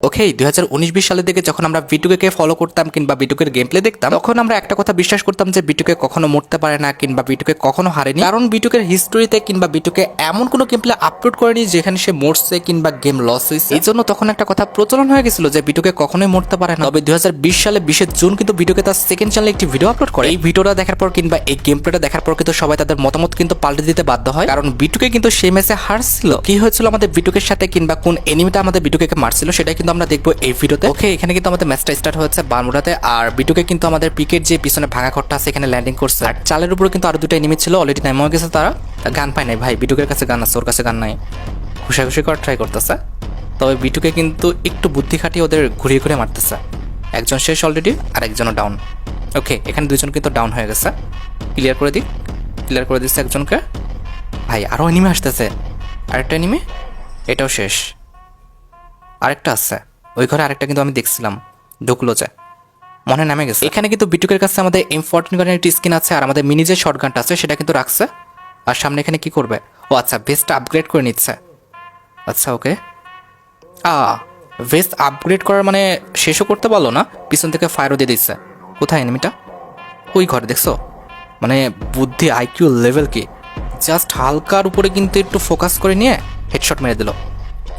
ওকে 2019-20 সালের দিকে যখন আমরা বিটুকে ফলো করতাম কিংবা বিটুকের গেম প্লে দেখতাম, তখন আমরা একটা কথা বিশ্বাস করতাম যে বিটুকে কখনো মরতে পারে না কিংবা বিটুকে কখনো হারেনি, কারণ বিটুকের হিস্টোরিতে কিংবা বিটুকে এমন কোনো গেম প্লে আপলোড করেনি যেখানে সে মরছে কিংবা গেম লস হয়েছে। এই জন্য তখন একটা কথা প্রচলন হয়ে গেছিল যে বিটুকে কখনোই মরতে পারে না। তবে 2020 সালে 20 জুন কিন্তু বিটুকে তার সেকেন্ড চ্যানেলে একটি ভিডিও আপলোড করে। এই ভিডিওটা দেখার পর কিংবা এই গেম প্লেটা দেখার পর কিন্তু সবাই তাদের মতামত কিন্তু পাল্টে দিতে বাধ্য হয়, কারণ বিটুকে কিন্তু সেই ম্যাচে হারছিল। কি হয়েছিল আমাদের বিটুকের সাথে কিংবা কোন এনিমিটা আমাদের বিটুকে মারছিল সেটা কিন্তু আমরা দেখবো এই ভিডিওতে। ওকে, এখানে কিন্তু আমাদের ম্যাচটা স্টার্ট হয়েছে বারমুডাতে, আর বিটুকে কিন্তু আমাদের পিকের যে পিছনে ভাঙা ঘরটা আছে এখানে ল্যান্ডিং করছে। আর চালের উপরে কিন্তু আরো দুটো এনিমি ছিল, অলরেডি নেমে গেছে তারা। গান পায় নাই ভাই, বিটুকের কাছে গান আছে, ওর কাছে গান নাই। ঘুষাঘুষি করার ট্রাই করতেছে, তবে বিটুকে কিন্তু একটু বুদ্ধি খাটিয়ে ওদের ঘুরিয়ে ঘুরে মারতেছে। একজন শেষ অলরেডি, আর একজনও ডাউন। ওকে, এখানে দুজন কিন্তু ডাউন হয়ে গেছে। ক্লিয়ার করে দিক, ক্লিয়ার করে দিচ্ছে একজনকে। ভাই আরও এনিমি আসতেছে, আরেকটা এনিমি, এটাও শেষ। আরেকটা আছে ওই ঘরে, আরেকটা কিন্তু আমি দেখছিলাম ঢুকলো যে মনে নামে গেছে। এখানে কিন্তু বিটুকের কাছে আমাদের M14 গানের একটি স্কিন আছে, আর আমাদের মিনি যে শর্ট গানটা আছে সেটা কিন্তু রাখছে। আর সামনে এখানে কি করবে, ও আচ্ছা ভেস্টটা আপগ্রেড করে নিচ্ছে। আচ্ছা ওকে, ভেস্ট আপগ্রেড করার মানে শেষও করতে পারলো না, পিছন থেকে ফায়ারও দিয়ে দিচ্ছে। কোথায় এনিমিটা? ওই ঘরে দেখছো? মানে বুদ্ধি আইকিউ লেভেল কি, জাস্ট হালকার উপরে কিন্তু একটু ফোকাস করে নিয়ে হেডশট মেরে দিল।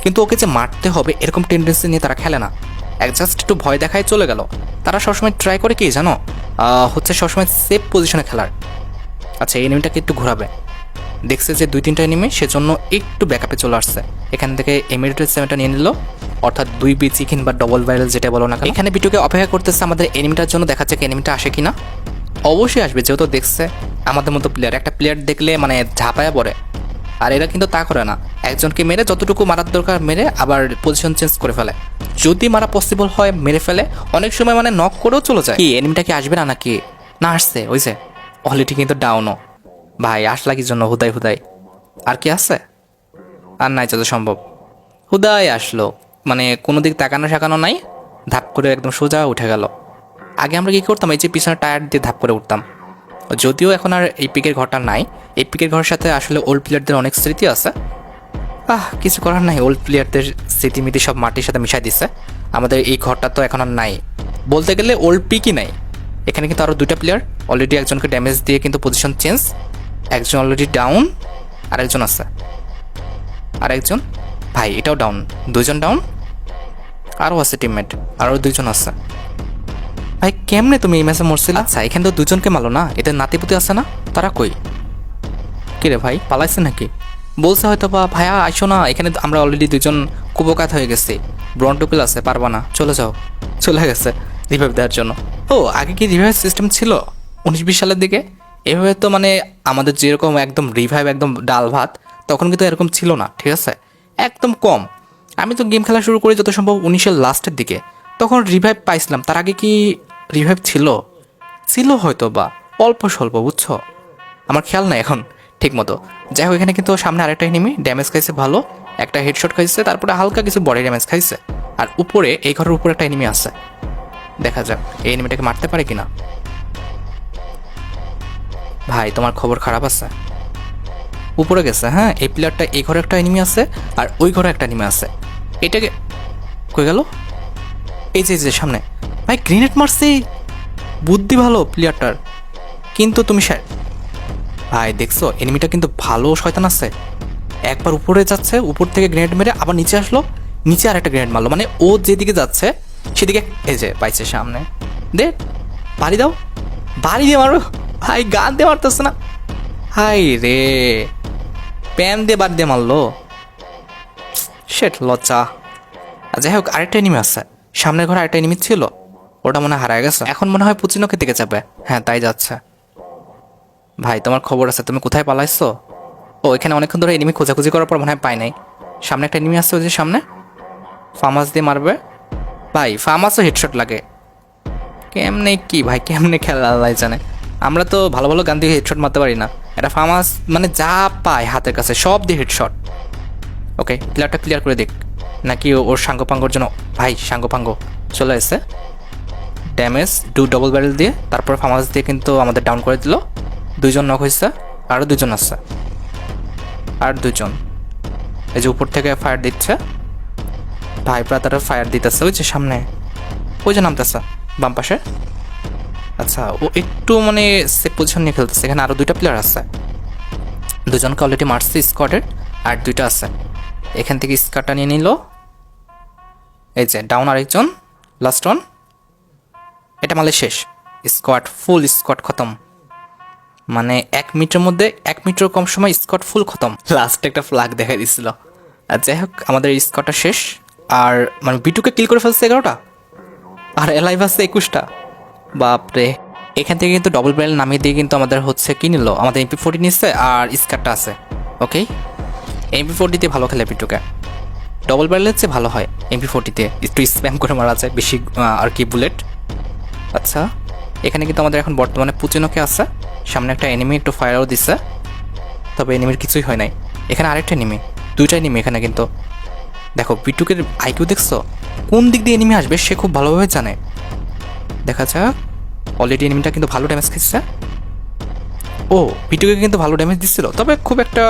কিন্তু ওকে যে মারতে হবে এরকম টেন্ডেন্সি নিয়ে তারা খেলে না, জাস্ট একটু ভয় দেখায় চলে গেল। তারা সবসময় ট্রাই করে কি জানো, হচ্ছে সবসময় সেফ পজিশনে খেলার। আচ্ছা এই এনিমিটাকে একটু ঘোরাবে, দেখছে যে 2-3টা এনিমি, সেজন্য একটু ব্যাকআপে চলে আসছে। এখান থেকে M7টা নিয়ে নিল, অর্থাৎ 2 বিচি কিংবা ডবল ভাইরাল যেটা বলো না। এখানে বিটুকে অপেক্ষা করতেছে আমাদের এনিমিটার জন্য, দেখাচ্ছে কি এনিমিটা আসে কিনা। অবশ্যই আসবে, যেহেতু দেখছে আমাদের মতো প্লেয়ার, একটা প্লেয়ার দেখলে মানে ঝাঁপায়া পড়ে। আর এরা কিন্তু তা করে না, একজনকে মেরে যতটুকু মারার দরকার মেরে আবার পজিশন চেঞ্জ করে ফেলে। যদি মারা পসিবল হয় মেরে ফেলে, অনেক সময় মানে নক করেও চলে যায়। কি এনিমিটা কি আসবে না নাকি? না আসছে, ওই যে অলরেডি কিন্তু ডাউনও। ভাই আসলা কি জন্য হুদাই হুদাই? আর কি আছে? আর নাই যত সম্ভব, হুদাই আসলো, মানে কোনো দিক তাকানো শাকানো নাই, ধাপ করে একদম সোজা উঠে গেল। আগে আমরা কি করতাম, এই যে পিছনে টায়ার দিয়ে ধাপ করে উঠতাম। যদিও এখন আর এই পিকের ঘরটা নাই, এই পিকের ঘরের সাথে আসলে ওল্ড প্লেয়ারদের অনেক স্মৃতি আছে। কিছু করার নাই, ওল্ড প্লেয়ারদের স্মৃতিমিতি সব মাটির সাথে মিশাই দিচ্ছে। আমাদের এই ঘরটা তো এখন আর নাই, বলতে গেলে ওল্ড পিকই নাই। এখানে কিন্তু আরও 2টা প্লেয়ার, অলরেডি একজনকে ড্যামেজ দিয়ে কিন্তু পজিশন চেঞ্জ। একজন অলরেডি ডাউন, আরেকজন আছে, আরেকজন ভাই এটাও ডাউন, 2জন ডাউন। আরও আছে টিমমেট, আরও 2জন আছে। ভাই কেমনে তুমি এই ম্যাচে মরছিলে? আচ্ছা এখানে তো 2জনকে মারলো না, এদের নাতিপুতি আছে না, তারা কই? কিরে ভাই পালাইছে নাকি? বলছে হয়তো বা ভাইয়া আইসো না, এখানে আমরা অলরেডি 2জন কুপকাত হয়ে গেছি, ব্রন্টোপিল আছে, পারবা না, চলে যাও। চলে গেছে রিভাইভ দেওয়ার জন্য। ও আগে কি রিভাইভ সিস্টেম ছিল 19-20 সালের দিকে? এভাবে তো মানে আমাদের যেরকম একদম রিভাইভ একদম ডাল ভাত, তখন কিন্তু এরকম ছিল না, ঠিক আছে, একদম কম। আমি তো গেম খেলা শুরু করি যত সম্ভব 19-এর লাস্টের দিকে, তখন রিভাইভ পাইছিলাম। তার আগে কি রিভাইভ ছিল? ছিল হয়তো বা অল্প স্বল্প, বুঝছো, আমার খেয়াল নাই এখন ঠিক মতো। যাই হোক, এখানে কিন্তু সামনে আরেকটা এনিমি ড্যামেজ খাইছে ভালো, একটা হেডশট খাইছে, তারপরে হালকা কিছু বডি ড্যামেজ খাইছে। আর উপরে এই ঘরের উপরে একটা এনিমি আছে, দেখা যাক এই এনিমিটাকে মারতে পারে কিনা। ভাই তোমার খবর খারাপ আছে, উপরে গেছে। হ্যাঁ এই প্লেয়ারটা, এই ঘরে একটা এনিমি আছে আর ওই ঘরে একটা এনিমি আছে। এটাকে কই গেল? এই যে সামনে। ভাই গ্রেনেড মারছে, বুদ্ধি ভালো প্লেয়ারটার, কিন্তু তুমি ভাই দেখছো এনিমিটা কিন্তু ভালো শয়তান আছে। একবার উপরে যাচ্ছে, উপর থেকে গ্রেনেড মেরে আবার নিচে আসলো, নিচে আর একটা গ্রেনেড মারলো, মানে ও যেদিকে যাচ্ছে সেদিকে। এই যে পাইছে সামনে, দে বাড়ি দাও, বাড়ি দিয়ে মারো। ভাই গান দিয়ে মারতেছে না, হাই রে প্যান দিয়ে বাড়ি দিয়ে মারলো, শেট লজ্জা। যাই হোক আরেকটা এনিমি আছে, সামনের ঘরে আরেকটা এনিমি ছিল, ওটা মনে হয় হারায় গেছে, এখন মনে হয় পুচিনোকে দিকে যাবে। হ্যাঁ তাই যাচ্ছে। ভাই তোমার খবর আছে, তুমি কোথায় পালাইছো? ও এখানে অনেকক্ষণ ধরে এনিমি খোঁজাখুঁজি করার পর মনে হয় পাই নাই। সামনে একটা এনিমি আসছে, ওই যে সামনে, ফার্মাস দিয়ে মারবে। ভাই ফার্মাসও হেডশট লাগে, কেমনে কি ভাই, কেমনে খেলা আল্লাহ জানে। আমরা তো ভালো ভালো গান দিয়ে হেডশট মারতে পারি না, এটা ফার্মাস মানে যা পায় হাতের কাছে সব দিয়ে হেডশট। ওকে প্লেয়ারটা ক্লিয়ার করে দেখ, নাকি ওর সাঙ্গপাঙ্গর জন্য। ভাই সাঙ্গপাঙ্গ চলে এসে ড্যামেজ ডবল ব্যারেল দিয়ে, তারপর ফার্মাস দিয়ে কিন্তু আমাদের ডাউন করে দিল। 2জন নক হয়েছে, আরও 2জন আসছে, আর 2জন এই যে উপর থেকে ফায়ার দিচ্ছে। ভাই ব্রাদার ফায়ার দিতেছে ওই যে সামনে, ওই যে নামতেছে বাম পাশে। আচ্ছা ও একটু মানে সেফ পজিশন নিয়ে খেলতেছে। এখানে আরও 2টা প্লেয়ার আছে, দুজনকে অলরেডি মারছে স্কোয়াডের, আর 2টা আছে। এখান থেকে স্কোয়াডটা নিয়ে নিল, এই যে ডাউন আরেকজন, লাস্ট ওয়ান। এটা মারলে শেষ, স্কোয়াড ফুল, স্কোয়াড খতম। মানে 1 মিনিটের মধ্যে, 1 মিনিটের কম সময় স্কোয়াড ফুল খতম। লাস্টে একটা ফ্ল্যাগ দেখা দিছিল। আর যাই হোক আমাদের স্কোয়াডটা শেষ। আর মানে বিটুকে কিল করে ফেলছে 11টা, আর এলাইভ আছে 21টা। বাপরে, এখান থেকে কিন্তু ডবল ব্যারেল নামিয়ে দিয়ে কিন্তু আমাদের হচ্ছে কি নিল, আমাদের MP40 নিচ্ছে আর স্কারটা আছে। ওকে, MP40 দিয়ে ভালো খেলে বিটুকে, ডবল ব্যারেলের চেয়ে ভালো হয় MP40-তে, একটু স্প্যাম করে মারা যায় বেশি আর কি বুলেট। আচ্ছা এখানে কিন্তু আমাদের এখন বর্তমানে পুচিনোকে আছে, সামনে একটা এনিমি একটু ফায়ারও দিচ্ছে, তবে এনিমির কিছুই হয় নাই। এখানে আরেকটা এনিমি, 2টা এনিমি এখানে কিন্তু। দেখো বিটুকের আইকিউ দেখছো, কোন দিক দিয়ে এনিমি আসবে সে খুব ভালোভাবে জানে। দেখা যাক, অলরেডি এনিমিটা কিন্তু ভালো ড্যামেজ খাচ্ছে। ও বিটুকে কিন্তু ভালো ড্যামেজ দিচ্ছিল, তবে খুব একটা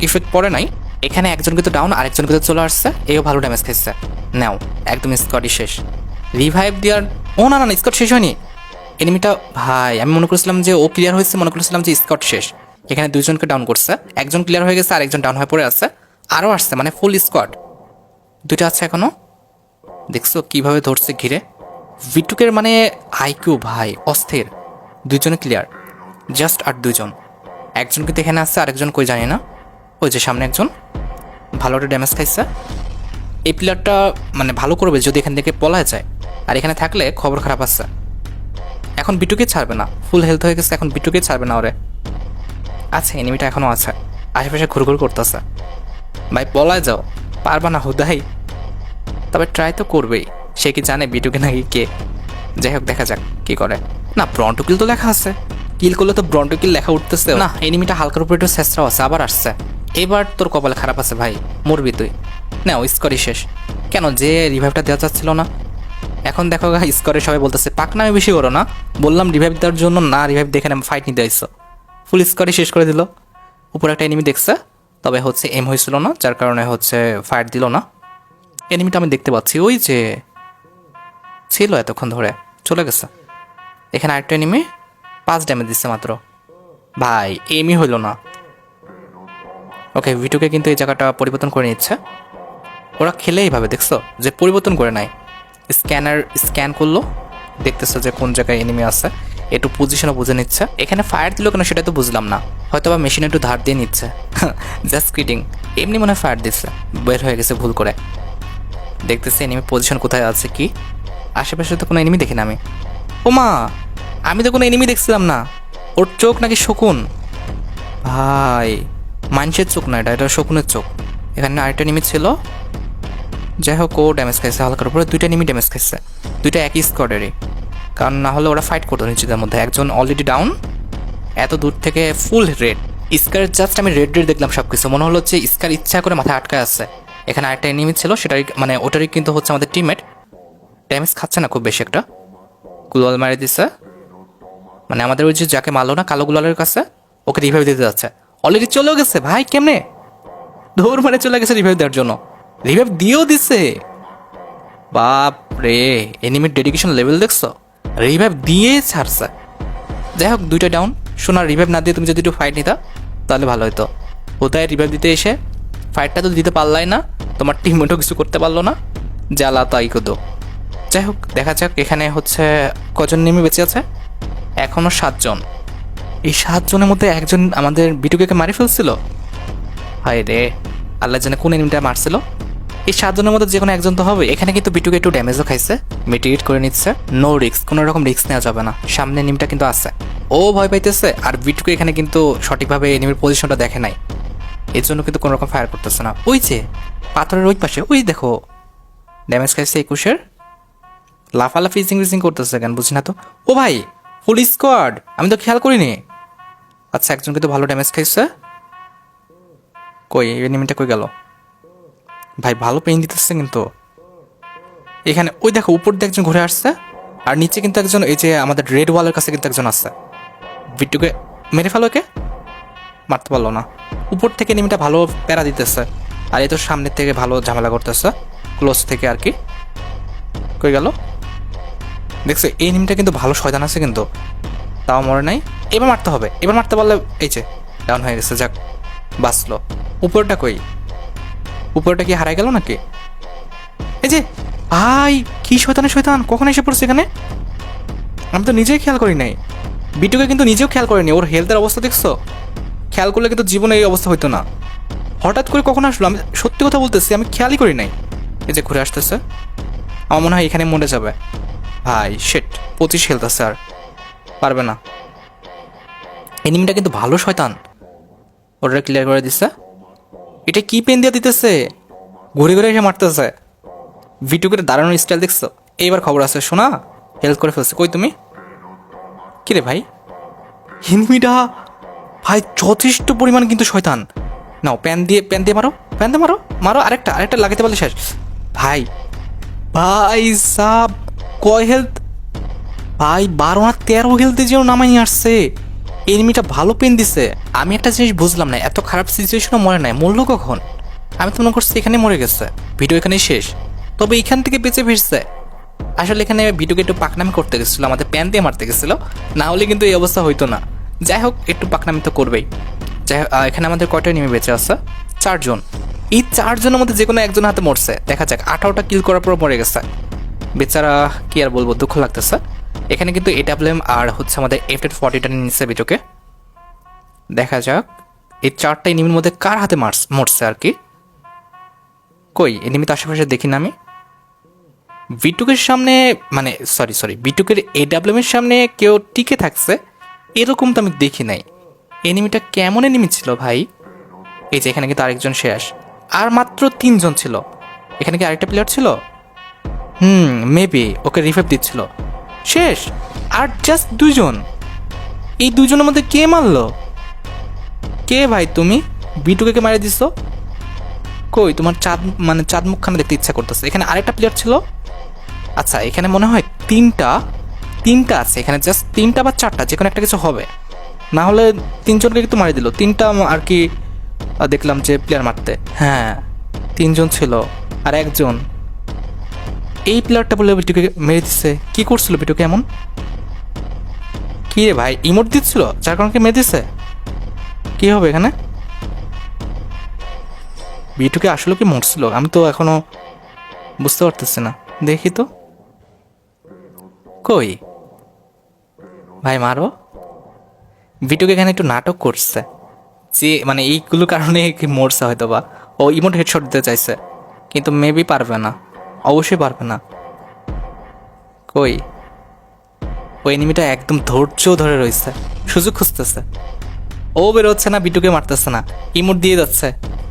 ইফেক্ট পড়ে নাই। এখানে একজন কিন্তু ডাউন, আরেকজন কিন্তু চলে আসছে, এও ভালো ড্যামেজ খাচ্ছে। নাও একদম স্কোয়াডই শেষ। রিভাইভ দেওয়ার, ও না না না, স্কোয়াড শেষ হয়নি। এনিমিটা ভাই আমি মনে করেছিলাম যে ও ক্লিয়ার হয়েছে, মনে করেছিলাম যে স্কোয়াড শেষ। এখানে 2জনকে ডাউন করছে, একজন ক্লিয়ার হয়ে গেছে, আরেকজন ডাউন হয়ে পড়ে আছে, আরও আসছে, মানে ফুল স্কোয়াড। 2টা আছে এখনো, দেখছো কিভাবে ধরছে ঘিরে। বিটুকের মানে আইকিউ ভাই অস্থির। 2জনে ক্লিয়ার, জাস্ট আর 2জন। একজন কিন্তু এখানে আসছে, আরেকজন কই জানি না। ওই যে সামনে একজন ভালো একটা ড্যামেজ খাইছে। এই প্লেয়ারটা মানে ভালো করবে যদি এখান থেকে পলায় যায়, আর এখানে থাকলে খবর খারাপ আছে। এখন বিটুকে ছাড়বে না, ফুল হেলথ হয়ে গেছে, এখন বিটুকে ছাড়বে না ওরে। আচ্ছা এনিমিটা এখনও আছে, আশেপাশে ঘুরঘুর করতেছে। ভাই পলায় যাও, পারবা না হুদাই, তবে ট্রাই তো করবেই। সে কি জানে বিটুকে নাকি কে? যাই হোক দেখা যাক কি করে। না ব্রন্টো কিল তো লেখা আছে, কিল করলে তো ব্রন্টো কিল লেখা উঠতেছে না। এনিমিটা হালকার উপরে একটু শেষরাও আছে, আবার আসছে। এবার তোর কপালে খারাপ আছে ভাই, মরবি তুই। না ও স্কোরই শেষ। কেন যে রিভাইভটা দেওয়া যাচ্ছিল না? এখন দেখো স্কোরে সবাই বলতেছে পাক নামে বেশি করো না, বললাম রিভাইভ দেওয়ার জন্য না, রিভাইভ দেখে না ফাইট নিতে আইসো। ফুল স্কোরই শেষ করে দিল। উপরে একটা এনিমি দেখছে, তবে হচ্ছে এম হয়েছিল না, যার কারণে হচ্ছে ফায়ার দিল না। এনিমিটা আমি দেখতে পাচ্ছি, ওই যে ছিল এতক্ষণ ধরে, চলে গেছে। এখানে আরেকটা এনিমি 5 ড্যামেজ দিচ্ছে মাত্র। ভাই এমই হইল না। ওকে ভিটুকে কিন্তু এই জায়গাটা পরিবর্তন করে নিচ্ছে। ওরা খেলে এইভাবে দেখছো যে পরিবর্তন করে নাই, স্ক্যানার স্ক্যান করলো, দেখতেছে যে কোন জায়গায় এনিমি আছে, একটু পজিশনও বুঝে নিচ্ছে। এখানে ফায়ার দিল কেন সেটা তো বুঝলাম না, হয়তো বা মেশিন একটু ধার দিয়ে নিচ্ছে। জাস্ট কিডিং, এমনি মনে হয় ফায়ার দিচ্ছে, বের হয়ে গেছে ভুল করে। দেখতেছে এনিমি পজিশন কোথায় আছে, কি আশেপাশে তো কোনো এনিমি দেখি না আমি। ও মা, আমি তো কোনো এনিমি দেখছিলাম না। ওর চোখ নাকি শকুন? ভাই মানুষের চোখ না, এটা শকুনের চোখ। এখানে আরেকটা এনিমি ছিল, যাই হোক ও ড্যামেজ খাইছে হালকার উপরে। 2টা এনিমি ড্যামেজ খাইছে, 2টা একই স্কোয়াডেরই, কারণ না হলে ওরা ফাইট করতো নিজেদের মধ্যে। একজন অলরেডি ডাউন, এত দূর থেকে ফুল রেড স্কার। জাস্ট আমি রেড রেড দেখলাম সব কিছু, মনে হলো যে স্কার ইচ্ছা করে মাথায় আটকায় আছে। এখানে আরেকটা এনিমি ছিল, সেটাই মানে ওটারই কিন্তু হচ্ছে আমাদের টিমমেট। ড্যামেজ খাচ্ছে না খুব বেশি একটা, গুলাল মারি দিচ্ছে। মানে আমাদের ওই যে যাকে মারলো না কালো গুলালের কাছে, ওকে রিভাইভ দিতে যাচ্ছে। অলরেডি চলেও গেছে ভাই, কেমনে দৌড় মারে চলে গেছে রিভাইভ দেওয়ার জন্য, রিভাইভ দিয়েও দিচ্ছে। বাপ রে, এনিমির ডেডিকেশন লেভেল দেখছো, রিভাইভ দিয়ে ছাড়ছে। যাই হোক 2টা ডাউন। শোনা রিভাইভ না দিয়ে তুমি যদি একটু ফাইট নিতা তাহলে ভালো হতো। কোথায় রিভাইভ দিতে এসে ফাইটটা তো দিতে পারলাই না, তোমার টিমমেটও কিছু করতে পারলো না, জ্বালা তাই কদো। যাই হোক দেখা যাক এখানে হচ্ছে কজন নেমে বেঁচে আছে, এখনো 7 জন। এই 7 জনের মধ্যে একজন আমাদের বিটুকে মারি ফেলছিল। হায় রে, আল্লাহ জানে কোন এনিমিটা মারছিল। এই 7 জনের মধ্যে যে কোনো একজন তো হবে। এখানে কিন্তু বিটুকে একটু ড্যামেজও খাইছে, মিটিগেট করে নিচ্ছে। নো রিস্ক, কোনো রকম রিস্ক নেওয়া যাবে না। সামনে এনিমিটা কিন্তু আছে, ও ভয় পাইতেছে, আর বিটুকে এখানে কিন্তু সঠিকভাবে এনিমির পজিশনটা দেখে নাই, এর জন্য কিন্তু কোনো রকম ফায়ার করতেছে না। ওই যে পাথরের ওই পাশে, ওই দেখো ড্যামেজ খাইছে 21-এর। লাফালাফি ইজিং করতেছে কেন বুঝি না তো। ও ভাই ফুল স্কোয়াড, আমি তো খেয়াল করিনি। আচ্ছা একজন কিন্তু ভালো ড্যামেজ খাইছে। কই এনিমিটা কই গেল? ভাই ভালো পেইন দিতেছে কিন্তু এখানে। ওই দেখো উপর দিয়ে একজন ঘুরে আসছে, আর নিচে কিন্তু একজন, এই যে আমাদের রেড ওয়ালের কাছে কিন্তু একজন আসছে। বিট্টুকে মেরে ফেলো, একে মারতে পারলো না। উপর থেকে এনিমিটা ভালো প্যারা দিতেছে, আর এই তো সামনের থেকে ভালো ঝামেলা করতেছে। ক্লোজ থেকে আর কি। কই গেল? দেখছো এই এনিমিটা কিন্তু ভালো শয়তান আছে কিন্তু, তাও মরে নাই। এবার মারতে হবে, এবার মারতে পারলে এই যে ডাউন হয়ে গেছে, যাক বাঁচলো। উপরটা কই? উপরটা কি হারাই গেল নাকি? এই যে ভাই, কি শয়তানের শয়তান, কখন এসে পড়ছে এখানে? আমি তো নিজেই খেয়াল করি নাই। বিটুকে কিন্তু নিজেও খেয়াল করেনি। ওর হেলথের অবস্থা দেখছো? খেয়াল করলে কিন্তু জীবনে এই অবস্থা হইতো না। হঠাৎ করে কখন আসলো? আমি সত্যি কথা বলতেছি, আমি খেয়ালই করি নাই। এই যে ঘুরে আসতেছে, আমার মনে হয় এখানে মরে যাবে। ভাই শেট, 25 হেলথ আছে, আর পারবে না। এনিমিটা কিন্তু ভালো শয়তান, ওটা ক্লিয়ার করে দিচ্ছে। এটা কি পেন দিয়ে দিতেছে, ঘুরে ঘুরে এসে মারতেছে। ভিটুকের দাঁড়ানোর স্টাইল দেখছো? এইবার খবর আছে, শোনা হেল্প করে ফেলছে। কই তুমি? কিরে ভাই, এনিমিটা ভাই যথেষ্ট পরিমাণ কিন্তু শয়তান। নাও প্যান দিয়ে মারো, প্যান দিয়ে মারো, মারো। আরেকটা লাগাতে পারলে শেষ। ভাই ভাই সাব, কয় হেলথ ভাই? 12 না 13 হেলথে যেন নামাই আসছে। এনিমিটা ভালো পেন দিছে। আমি একটা জিনিস বুঝলাম না, এত খারাপ সিচুয়েশনও মরে নাই, মরলো কখন? আমি তো মনে করছি এখানে মরে গেছে, ভিডিও এখানেই শেষ। তবে এখান থেকে বেঁচে ফিরছে। আসলে এখানে ভিডিওকে একটু পাকনামি করতে গেছিলো, আমাদের প্যান দিয়ে মারতে গেছিলো, না হলে কিন্তু এই অবস্থা হইতো না। যাই হোক, একটু পাকনামি তো করবেই। যাই হোক, এখানে আমাদের কয়টা এনিমি বেঁচে আছে? 4 জন। এই 4 জনের মধ্যে যে কোনো একজন হাতে মরছে। দেখা যাক, 18টা কিল করার পর মরে গেছে বেচারা। কি আর বলবো, দুঃখ লাগতেছে। এখানে কিন্তু AWM আর হচ্ছে আমাদের F-40টা নিচ্ছে ভিডিওকে। দেখা যাক এই 4টা এনিমির মধ্যে কার হাতে মরছে আর কি। কই এনিমি তো আশেপাশে দেখি না আমি। ভিটুকের সামনে, মানে সরি ভিটুকের AWM এর সামনে কেউ টিকে থাকছে এরকম তো আমি দেখি নাই। এনিমিটা কেমন এনিমি ছিল ভাই? এই যে এখানে কিন্তু আরেকজন শেষ, আর মাত্র 3 জন ছিল। এখানে কি আরেকটা প্লেয়ার ছিল? মেবি ওকে রিভাইভ দিচ্ছিল। শেষ, আর জাস্ট 2 জন। এই 2 জনের মধ্যে কে মারলো? কে ভাই তুমি? বিটুকে মারা দিছো? কই তোমার চাঁদ মুখখানে দেখতে ইচ্ছা করতেছে। এখানে আরেকটা প্লেয়ার ছিল। আচ্ছা, এখানে মনে হয় তিনটা আছে এখানে, জাস্ট 3টা বা 4টা, যে কোনো একটা কিছু হবে। না হলে 3 জনকে কিন্তু মারি দিল। 3টা আর কি দেখলাম যে প্লেয়ার মারতে। হ্যাঁ, 3 জন ছিল আর একজন। এই প্লেয়ারটা বলে বিটুকে মেরে দিচ্ছে। কি করছিল বিটুকে এমন? কি রে ভাই, ইমোট দিচ্ছিল যার কারণে মেরে দিচ্ছে? কি হবে এখানে? বিটুকে আসলে কি মরছিল? আমি তো এখনো বুঝতে পারতেছি না। দেখি তো, কই ভাই মারো। বিটুকে এখানে একটু নাটক করছে যে, মানে এইগুলো কারণে কি মরছে হয়তো বা। ও ইমোট হেডশট দিতে চাইছে, কিন্তু মেবি পারবে না, অবশ্যই পারবে না। কই ওই এনিমিটা একদম ধৈর্য ধরে রয়েছে, সুযোগ খুঁজতেছে। ও বেরোচ্ছে না, বিটুকে মারতেছে না, ইমোট দিয়ে যাচ্ছে।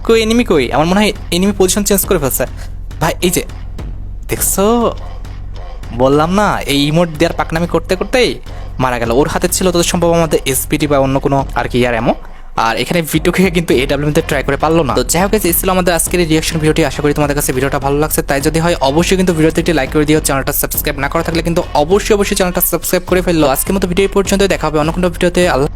কই এনিমি কই? আমার মনে হয় এনিমি পজিশন চেঞ্জ করে ফেলছে। ভাই এই যে দেখছো, বললাম না, এই ইমোট দেওয়ার পাকনামি করতে করতেই মারা গেল। ওর হাতে ছিল তোদের সম্ভব আমাদের SPT বা অন্য কোনো আর কি ইয়ার এমো। আর এখানে ভিডিওকে কিন্তু AWM তে ট্রাই করে পারলো না। তো যাই হোক, এই ছিল আমাদের আজকের রিয়াকশন ভিডিওটি। আশা করি তোমাদের কাছে ভিডিওটা ভালো লাগছে। তাই যদি হয় অবশ্যই কিন্তু ভিডিওতে একটি লাইক করে দিও। চ্যানেলটা সাবস্ক্রাইব না করা থাকলে কিন্তু অবশ্যই চ্যানেলটা সাবস্ক্রাইব করে ফেললো। আজকের মতো ভিডিও পর্যন্ত, দেখা হবে অন্য কোনো ভিডিওতে। আল্লাহ।